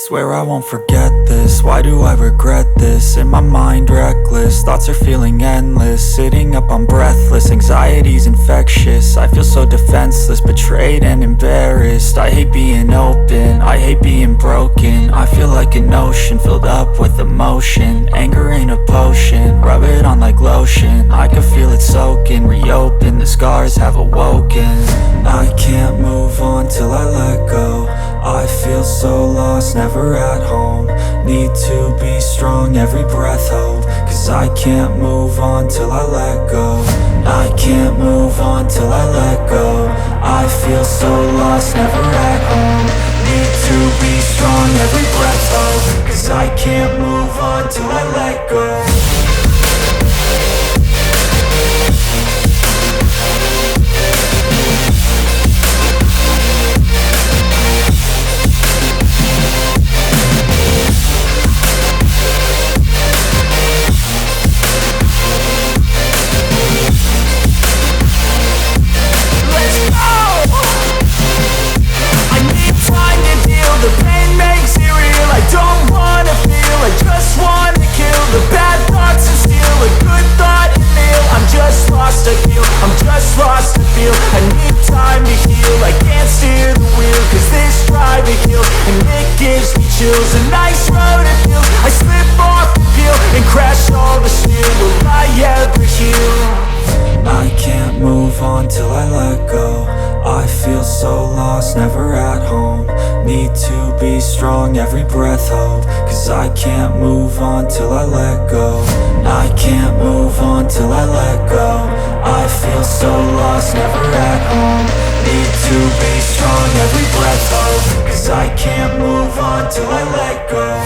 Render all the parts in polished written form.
Swear I won't forget this, why do I regret this? In my mind reckless, thoughts are feeling endless. Sitting up I'm breathless, anxiety's infectious. I feel so defenseless, betrayed and embarrassed. I hate being open, I hate being broken. I feel like an ocean filled up with emotion. Anger ain't a potion, rub it on like lotion. I can feel it soaking, reopen, the scars have awoken. I can't move on till I let go. I feel so lost, never at home. Need to be strong, every breath hope. Cause I can't move on till I let go. I can't move on till I let go. I feel so lost, never at home. Need to be strong, every breath hope. Cause I can't move on till I let go. I'm just lost to feel, I need time to heal. I can't steer the wheel, cause this driving kills. And it gives me chills, a nice road to feel. I slip off the peel and crash all the steel. Will I ever heal? I can't move on till I let go. I feel so lost, never at home. Need to be strong, every breath hope. Cause I can't move on till I let go. I can't move on till I let go. I feel so lost, never at home. Need to be strong, every breath hope. Cause I can't move on till I let go.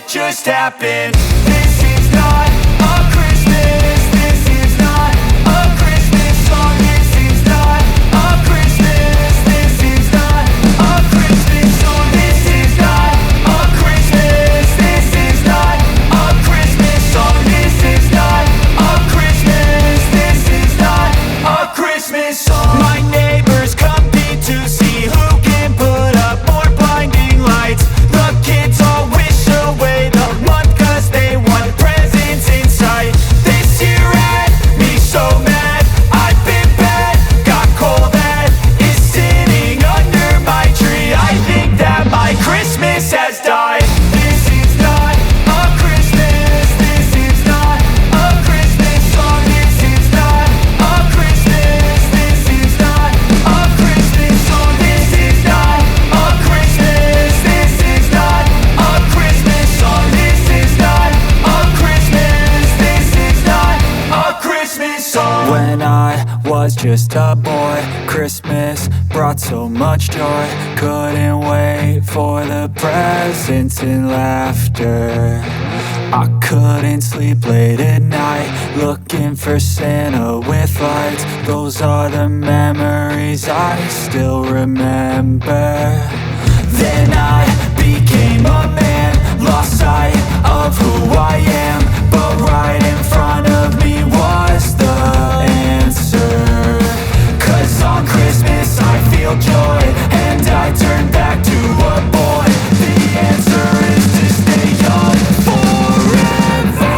Just happened. This is not a Christmas. This is not a Christmas song. This is not a Christmas. This is not a Christmas song. This is not a Christmas. This is not a Christmas song. This is not a Christmas. This is not a Christmas song. My neighbors compete to see who can put up more blinding lights. The kids all wish away the month cause they want presents in sight. This year had me so mad, I've been bad, got coal that is sitting under my tree. I think that my Christmas has died. This is not a Christmas. This is not a Christmas song. This is not a Christmas. This is not a Christmas song. This is not a Christmas. This is not a Christmas song. This is not a Christmas. This is not a Christmas song. When I was just a boy, Christmas brought so much joy. Couldn't wait for the presents and laughter. I couldn't sleep late at night, looking for Santa with lights. Those are the memories I still remember. Then I became lost sight of who I am, but right in front of me was the answer. 'Cause on Christmas I feel joy, and I turn back to a boy. The answer is to stay young forever.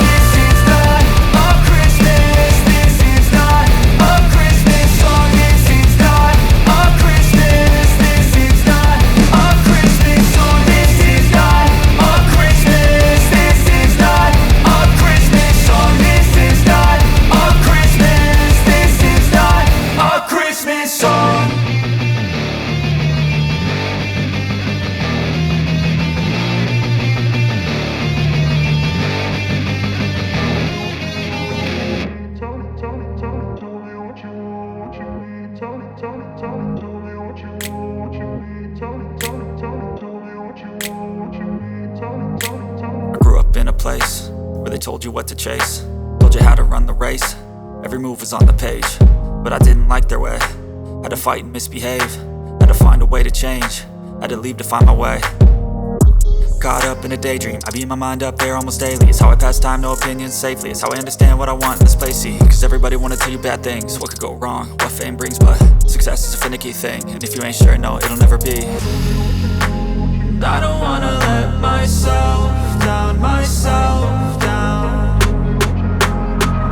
This is not a Christmas, this is not a Christmas song. This is not a Christmas, this is not a Christmas song. This is not a Christmas, this is not a Christmas song. This is not a Christmas, this is not a Christmas song. I grew up in a place where they told you what to chase, told you how to run the race. Every move was on the page, but I didn't like their way. Had to fight and misbehave, had to find a way to change, had to leave to find my way. Caught up in a daydream, I beat my mind up there almost daily. It's how I pass time, no opinions safely. It's how I understand what I want in this place, see. Cause everybody wanna tell you bad things, what could go wrong, what fame brings. But success is a finicky thing, and if you ain't sure, no, it'll never be. And I don't wanna let myself down, myself down.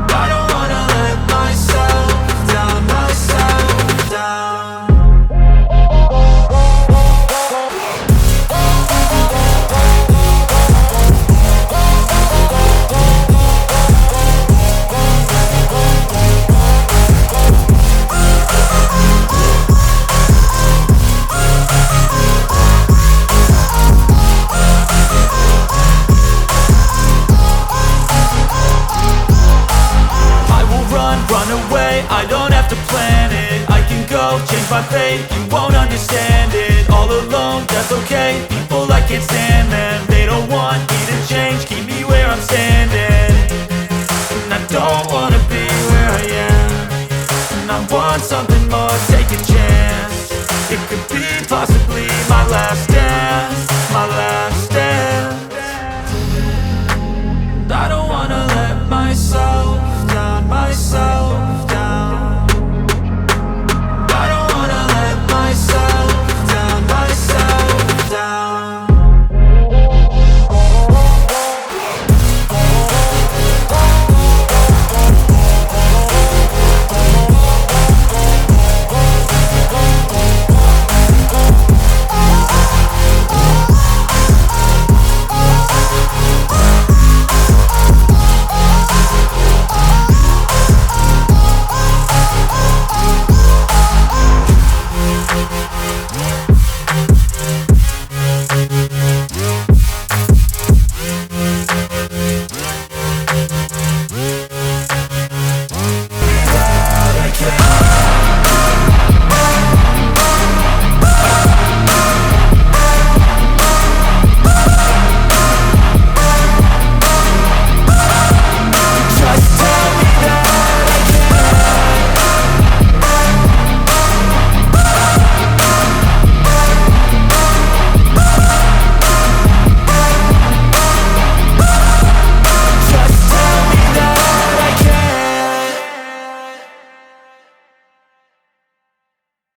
And I don't wanna let myself down, myself down. Run away, I don't have to plan it. I can go, change my fate, you won't understand it. All alone, that's okay, people I can't stand them. They don't want me to change, keep me where I'm standing. And I don't wanna be where I am, and I want something